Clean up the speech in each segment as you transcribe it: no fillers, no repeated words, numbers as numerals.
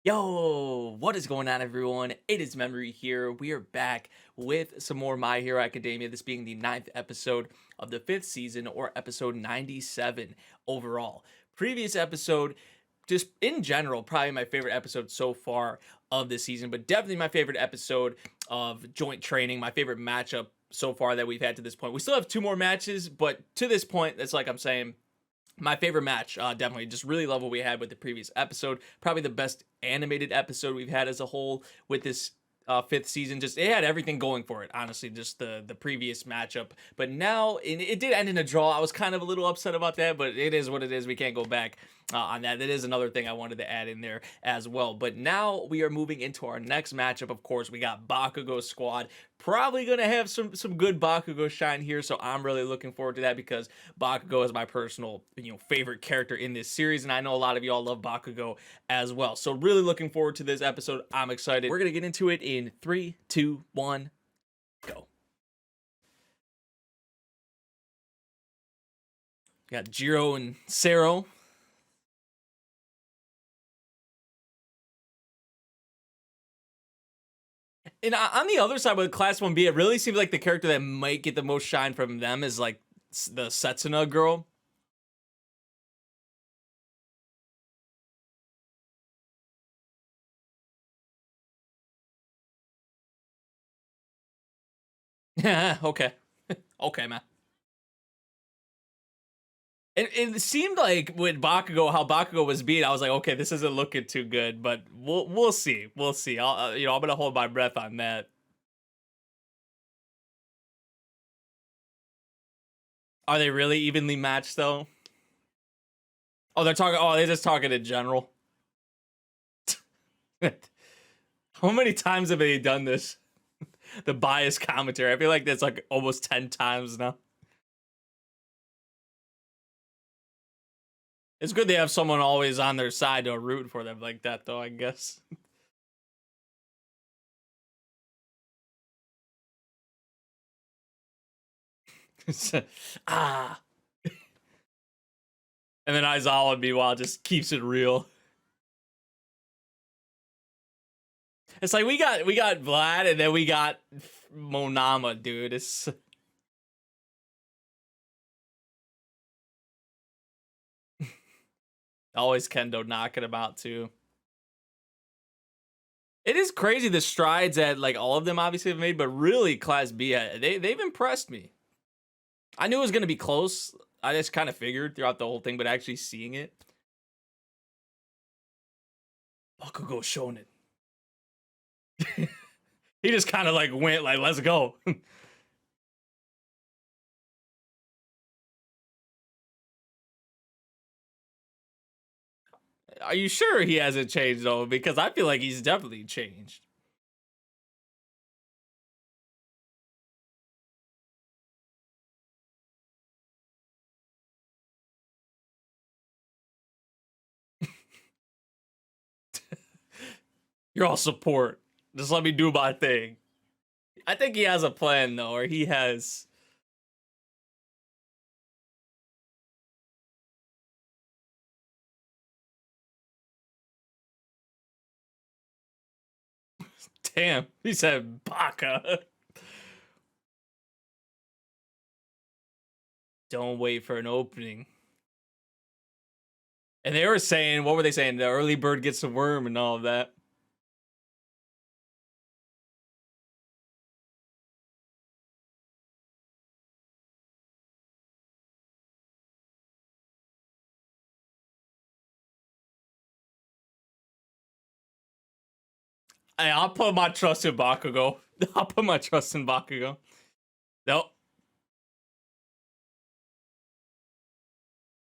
Yo, what is going on, everyone? It is Memory here. We are back with some more My Hero Academia, this being the ninth episode of the fifth season, or episode 97 overall. Previous episode, just in general, probably my favorite episode so far of this season, but definitely my favorite episode of joint training, my favorite matchup so far that we've had to this point. We still have two more matches, but to this point, it's like I'm saying, my favorite match, definitely. Just really love what we had with the previous episode. Probably the best animated episode we've had as a whole with this fifth season. Just it had everything going for it, honestly. Just the previous matchup, but now it did end in a draw. I was kind of a little upset about that, but it is what it is. We can't go back on that. That is another thing I wanted to add in there as well. But now we are moving into our next matchup. Of course, we got Bakugo squad. Probably gonna have some good Bakugo shine here, so I'm really looking forward to that because Bakugo is my personal favorite character in this series, and I know a lot of y'all love Bakugo as well. So really looking forward to this episode. I'm excited. We're gonna get into it in 3, 2, 1, go. Got Jiro and Sero. And on the other side with Class 1B, it really seems like the character that might get the most shine from them is like the Setsuna girl. Okay. Okay, man. It seemed like with Bakugo, how Bakugo was beat, I was like, okay, this isn't looking too good, but we'll see, we'll see. I'm gonna hold my breath on that. Are they really evenly matched though? Oh, they're talking. Oh, they're just talking in general. How many times have they done this? The biased commentary. I feel like that's like almost 10 times now. It's good they have someone always on their side to root for them like that, though, I guess. Ah. And then Aizawa, meanwhile, just keeps it real. It's like we got Vlad, and then we got Monama, dude. It's always Kendo knocking him out too. It is crazy the strides that like all of them obviously have made, but really Class B, they've impressed me. I knew it was gonna be close. I just kind of figured throughout the whole thing, but actually seeing it, Bakugo showing it. He just kind of like went like, let's go. Are you sure he hasn't changed though? Because I feel like he's definitely changed. You're all support. Just let me do my thing. I think he has a plan though, or he has. Damn, he said Baka. Don't wait for an opening. And they were saying, what were they saying? The early bird gets the worm and all of that. Hey, I'll put my trust in Bakugo. I'll put my trust in Bakugo. Nope.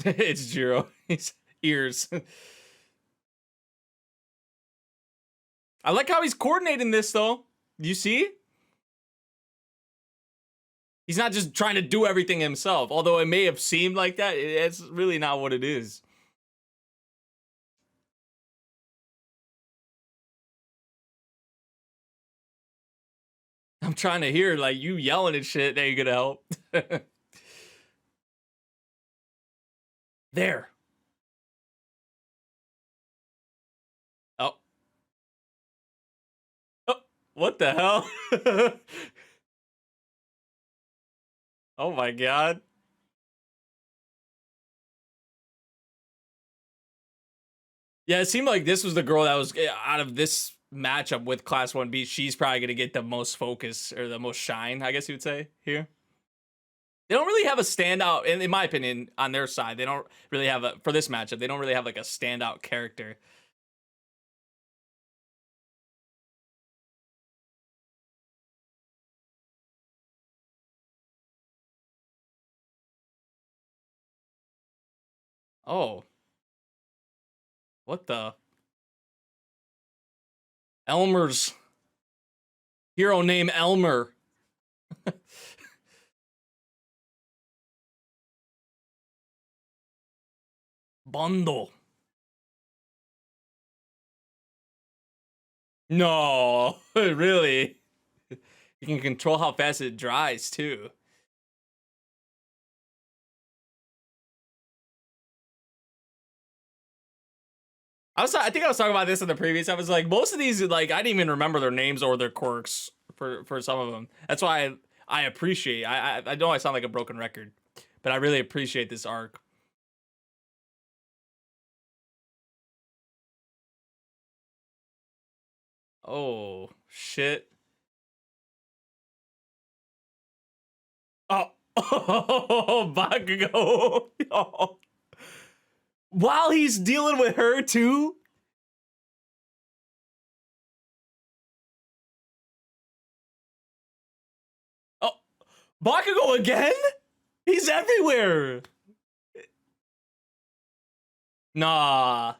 It's Jiro. His ears. I like how he's coordinating this though. You see? He's not just trying to do everything himself. Although it may have seemed like that, it's really not what it is. I'm trying to hear like you yelling and shit. That you're gonna help. There. Oh. What the hell? Oh my god. Yeah, it seemed like this was the girl that was out of this matchup with Class 1B. She's probably going to get the most focus or the most shine, I guess you would say, here. They don't really have a standout, in my opinion, on their side. They don't really have a, for this matchup, they don't really have like a standout character. Oh, what the? Elmer's hero name Elmer. Bundle. No, really? You can control how fast it dries too. I think I was talking about this in the previous. I was like, most of these, like, I didn't even remember their names or their quirks for some of them. That's why I appreciate. I know I sound like a broken record, but I really appreciate this arc. Oh shit. Oh, oh, Bakugo. Oh. While he's dealing with her too. Oh, Bakugo again? He's everywhere. Nah.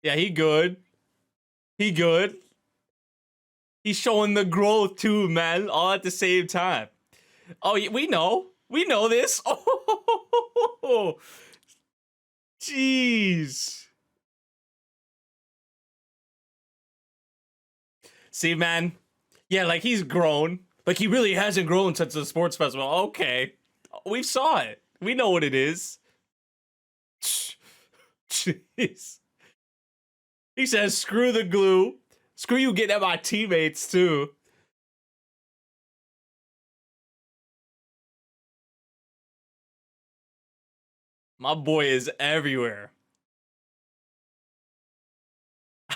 Yeah, he good. He good. He's showing the growth too, man, all at the same time. Oh, we know. We know this. Oh, jeez. See, man. Yeah, like he's grown. Like he really hasn't grown since the sports festival. Okay. We saw it. We know what it is. Jeez. He says, screw the glue. Screw you getting at my teammates, too. My boy is everywhere.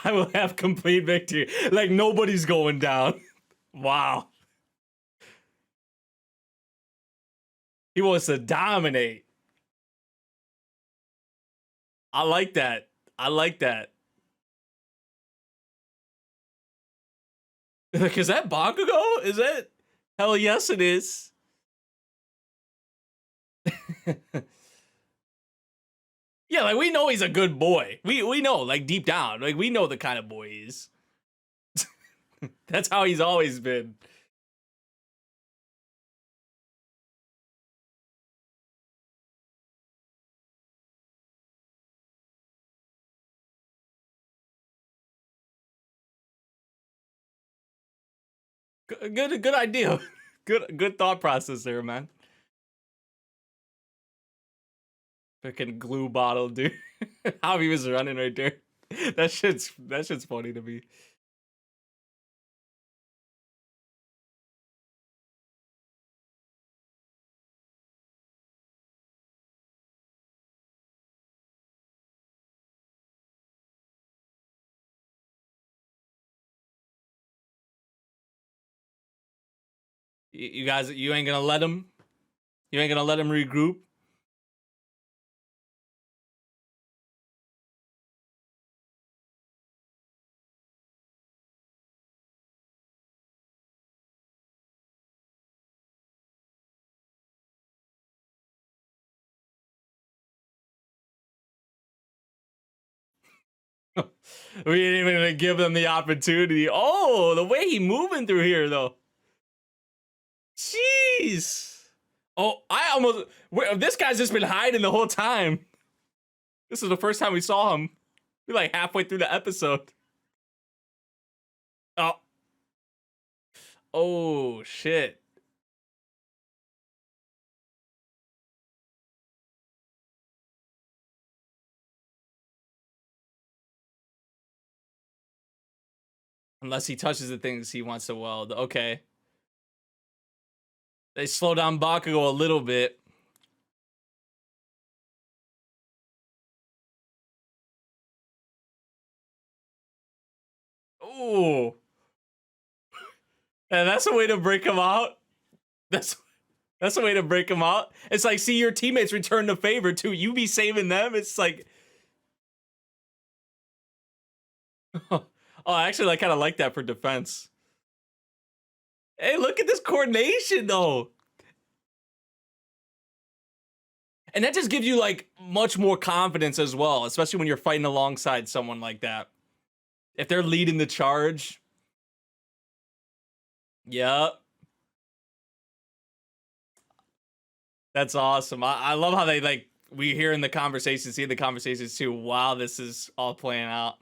I will have complete victory. Like, nobody's going down. Wow. He wants to dominate. I like that. I like that. Like, is that Bakugo? Is that? Hell yes, it is. Yeah, like we know he's a good boy. We know, like deep down, like we know the kind of boy he is. That's how he's always been. Good idea. Good thought process there, man. Freaking glue bottle, dude. How he was running right there. That shit's funny to me. You guys, you ain't gonna let him. You ain't gonna let him regroup. We ain't even gonna give them the opportunity. Oh, the way he moving through here, though. Jeez. Oh, I almost. This guy's just been hiding the whole time. This is the first time we saw him. We're like halfway through the episode. Oh. Oh, shit. Unless he touches the things he wants to weld. Okay. They slow down Bakugo a little bit. Ooh. And that's a way to break him out. That's a way to break him out. It's like, see your teammates return the favor too. You be saving them. It's like, oh, I actually kind of like that for defense. Hey, look at this coordination though. And that just gives you like much more confidence as well, especially when you're fighting alongside someone like that. If they're leading the charge. Yep. That's awesome. I love how they like, we hear in the conversations, see the conversations too. Wow, this is all playing out.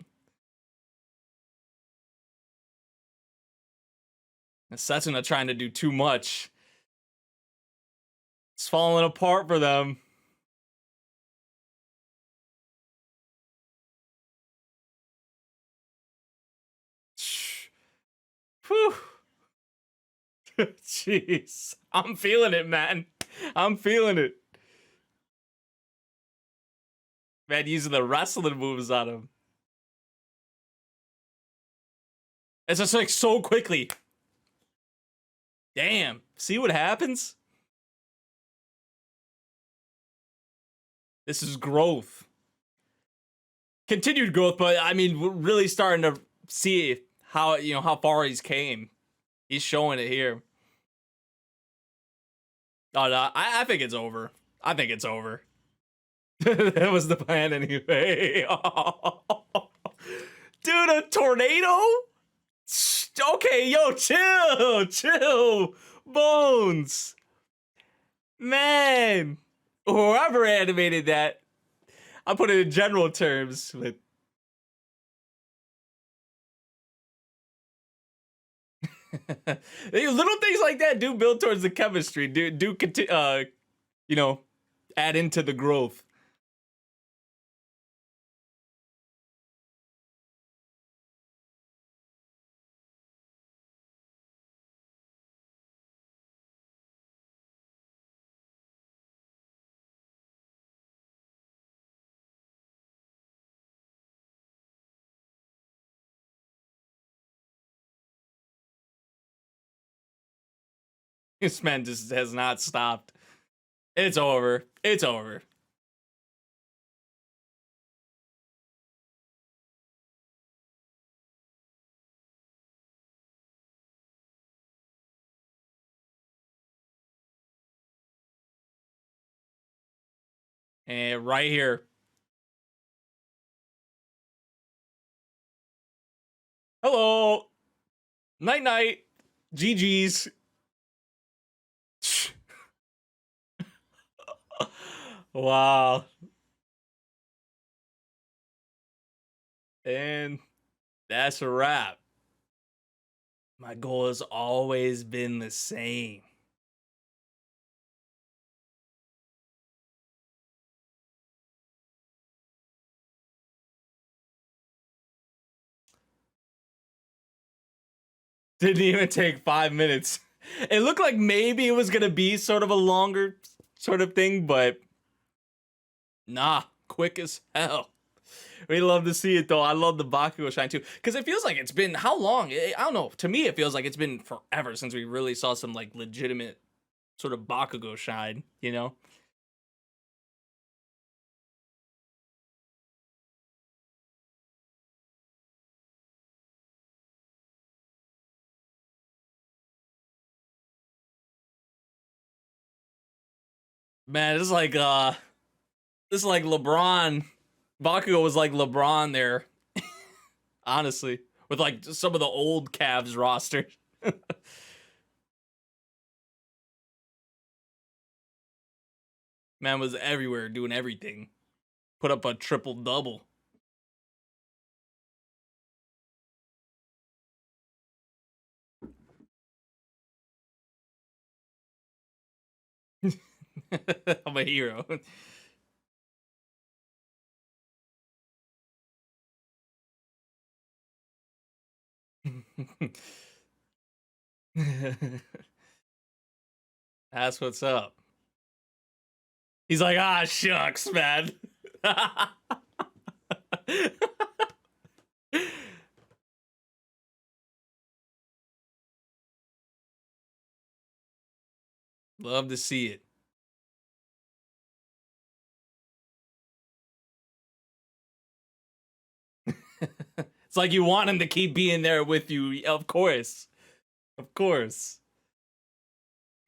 Setsuna trying to do too much. It's falling apart for them. Whew. Jeez. I'm feeling it, man. I'm feeling it. Man, using the wrestling moves on him. It's just like so quickly. Damn. See what happens? This is growth. Continued growth, but I mean, we're really starting to see how, you know, how far he's came. He's showing it here. Oh, no, I think it's over. I think it's over. That was the plan anyway. Dude, a tornado? Okay, yo, chill. Bones. Man. Whoever animated that, I put it in general terms. But little things like that do build towards the chemistry. Do you know, add into the growth. This man just has not stopped. It's over. It's over. And right here. Hello. Night night. GG's. Wow. And that's a wrap. My goal has always been the same. Didn't even take 5 minutes. It looked like maybe it was going to be sort of a longer sort of thing, but nah, quick as hell. We love to see it though. I love the Bakugo shine too, because it feels like it's been how long? I don't know. To me, it feels like it's been forever since we really saw some like legitimate sort of Bakugo shine. You know? Man, this is like LeBron. Bakugo was like LeBron there, honestly, with like some of the old Cavs roster. Man was everywhere doing everything. Put up a triple double. I'm a hero. That's what's up. He's like, ah, shucks, man. Love to see it. It's like you want him to keep being there with you. Of course. Of course.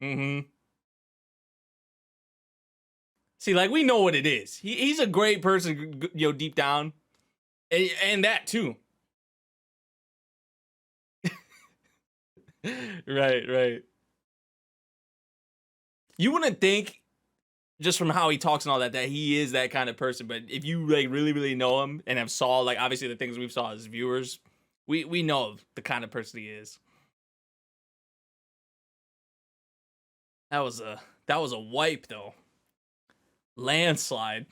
Mm-hmm. See, like, we know what it is. He's a great person, you know, deep down. And that, too. Right. You wouldn't think, just from how he talks and all that, that he is that kind of person. But if you, like, really know him and have saw, like, obviously the things we've saw as viewers, we know the kind of person he is. That was a wipe, though. Landslide.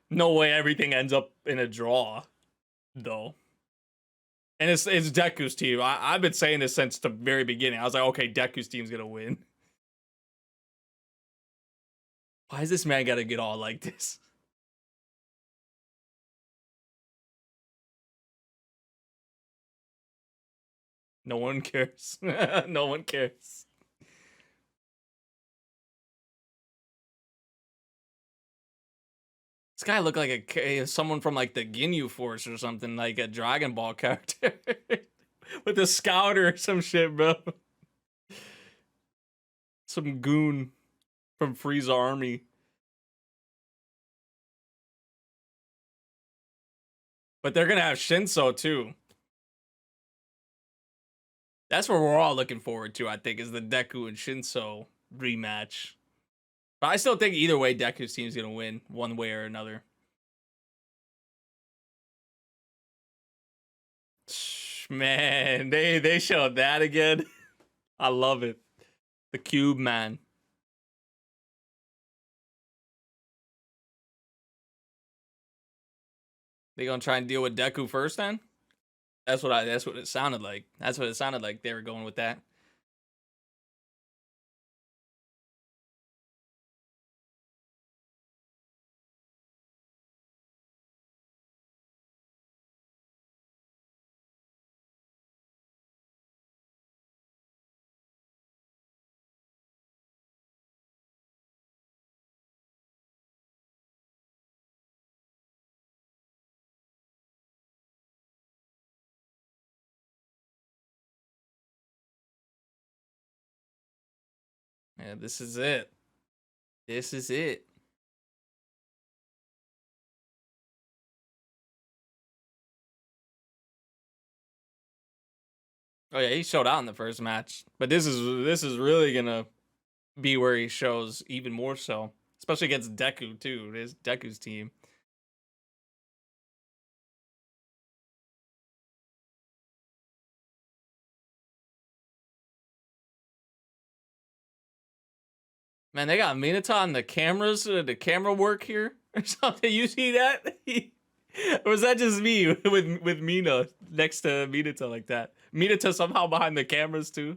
No way everything ends up in a draw, though. And it's Deku's team. I've been saying this since the very beginning. I was like, okay, Deku's team's gonna win. Why is this man gotta get all like this? No one cares. No one cares. This guy looked like someone from like the Ginyu Force or something, like a Dragon Ball character. With a scouter or some shit, bro. Some goon from Frieza Army. But they're gonna have Shinso too. That's what we're all looking forward to, I think, is the Deku and Shinso rematch. But I still think either way, Deku's team's gonna win one way or another. Man, they showed that again. I love it. The Cube Man. They gonna try and deal with Deku first then? That's what it sounded like. That's what it sounded like they were going with that. Yeah, this is it. This is it. Oh yeah, he showed out in the first match. But this is really gonna be where he shows even more so. Especially against Deku too. It is Deku's team. Man, they got Minato on the cameras, the camera work here or something. You see that? Or was that just me with Mina next to Minato like that? Minato somehow behind the cameras too.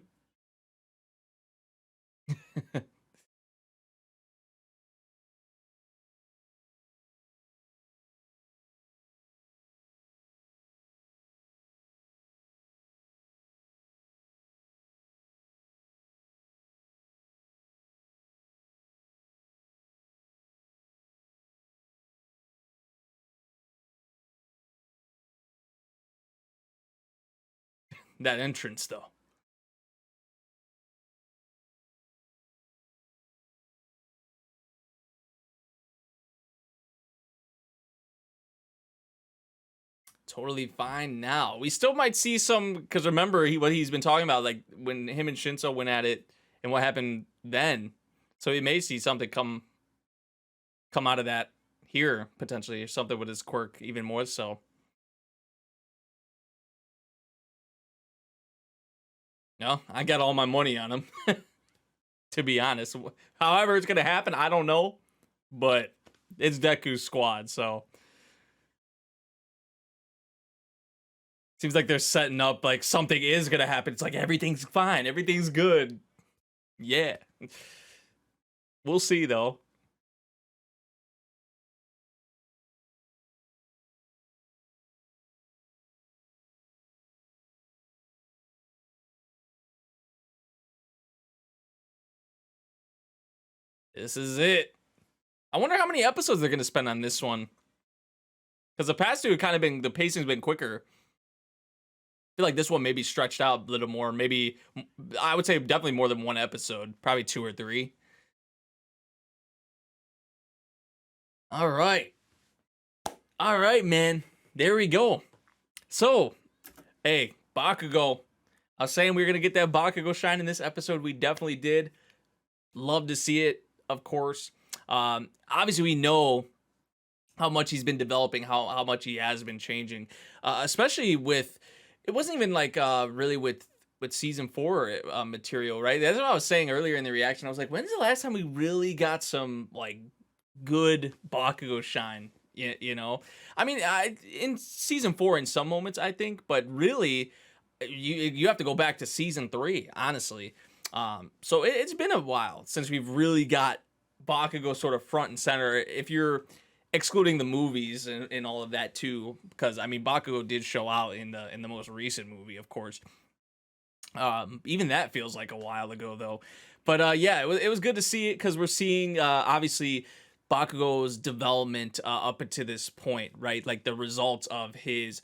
That entrance though. Totally fine now. We still might see some, because remember what he's been talking about, like when him and Shinso went at it and what happened then. So we may see something come out of that here potentially, or something with his quirk even more so. No, I got all my money on him. To be honest, however it's gonna happen, I don't know, but it's Deku's squad, so seems like they're setting up like something is gonna happen. It's like everything's fine, everything's good. Yeah, we'll see though. This is it. I wonder how many episodes they're gonna spend on this one, because the past two have kind of been, the pacing's been quicker. I feel like this one maybe stretched out a little more. Maybe, I would say definitely more than one episode, probably 2 or 3. All right. All right, man. There we go. So, hey, Bakugo. I was saying we were going to get that Bakugo shine in this episode. We definitely did. Love to see it, of course. Obviously, we know how much he's been developing, how much he has been changing, especially with, it wasn't even like really with season 4 material, right? That's what I was saying earlier in the reaction. I was like, when's the last time we really got some like good Bakugo shine? You know, I mean, in season 4 in some moments, I think, but really, you have to go back to season 3, honestly. So it's been a while since we've really got Bakugo sort of front and center. If you're excluding the movies and all of that too, because I mean, Bakugo did show out in the most recent movie, of course. Even that feels like a while ago though. But yeah, it was good to see it, because we're seeing obviously Bakugo's development up until this point, right? Like the results of his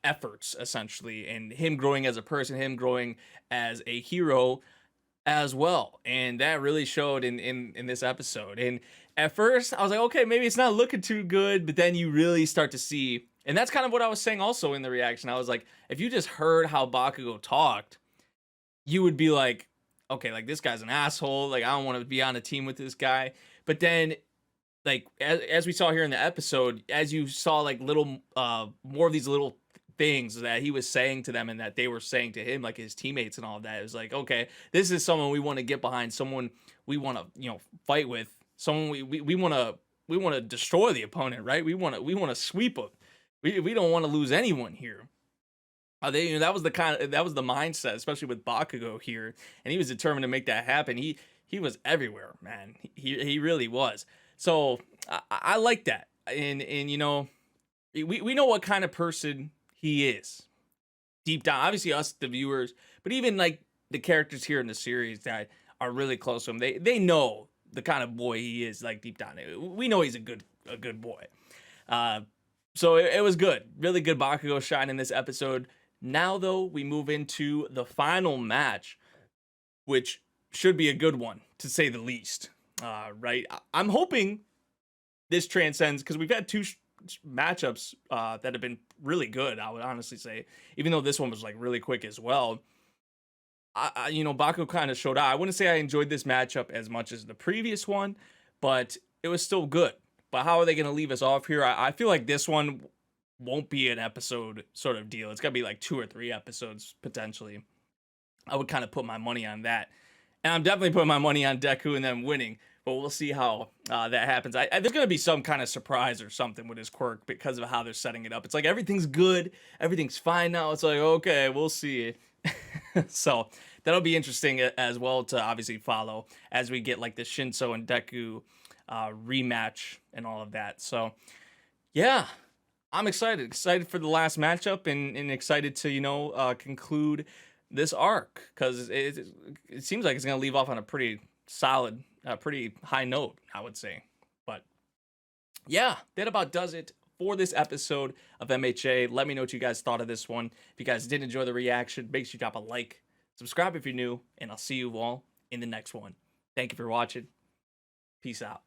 efforts, essentially, and him growing as a person, him growing as a hero as well. And that really showed in this episode. And at first I was like, okay, maybe it's not looking too good, but then you really start to see, and that's kind of what I was saying also in the reaction. I was like, if you just heard how Bakugo talked, you would be like, okay, like this guy's an asshole, like I don't want to be on a team with this guy. But then, like as we saw here in the episode, as you saw like little more of these little things that he was saying to them and that they were saying to him, like his teammates and all of that, it was like, okay, this is someone we want to get behind, someone we want to, you know, fight with, someone we want to destroy the opponent, right? We want to sweep them. We don't want to lose anyone here. That was the mindset, especially with Bakugo here, and he was determined to make that happen. He was everywhere, man. He really was. So I like that, and you know, we know what kind of person he is deep down. Obviously, us the viewers, but even like the characters here in the series that are really close to him, they know the kind of boy he is. Like deep down, we know he's a good boy. So it was good, really good Bakugo shine in this episode. Now, though, we move into the final match, which should be a good one, to say the least. Right? I'm hoping this transcends, because we've had 2 matchups that have been really good, I would honestly say. Even though this one was, like, really quick as well. You know, Bakugo kind of showed out. I wouldn't say I enjoyed this matchup as much as the previous one, but it was still good. But how are they going to leave us off here? I feel like this one won't be an episode sort of deal. It's gonna be like 2 or 3 episodes potentially. I would kind of put my money on that, and I'm definitely putting my money on Deku and them winning. But we'll see how that happens. There's gonna be some kind of surprise or something with his quirk, because of how they're setting it up. It's like everything's good, everything's fine now. It's like, okay, we'll see. So that'll be interesting as well to obviously follow as we get like the Shinso and Deku rematch and all of that. So yeah, I'm excited for the last matchup, and excited to, you know, conclude this arc, because it seems like it's going to leave off on a pretty solid, pretty high note, I would say. But yeah, that about does it for this episode of MHA. Let me know what you guys thought of this one. If you guys did enjoy the reaction, make sure you drop a like, subscribe if you're new, and I'll see you all in the next one. Thank you for watching. Peace out.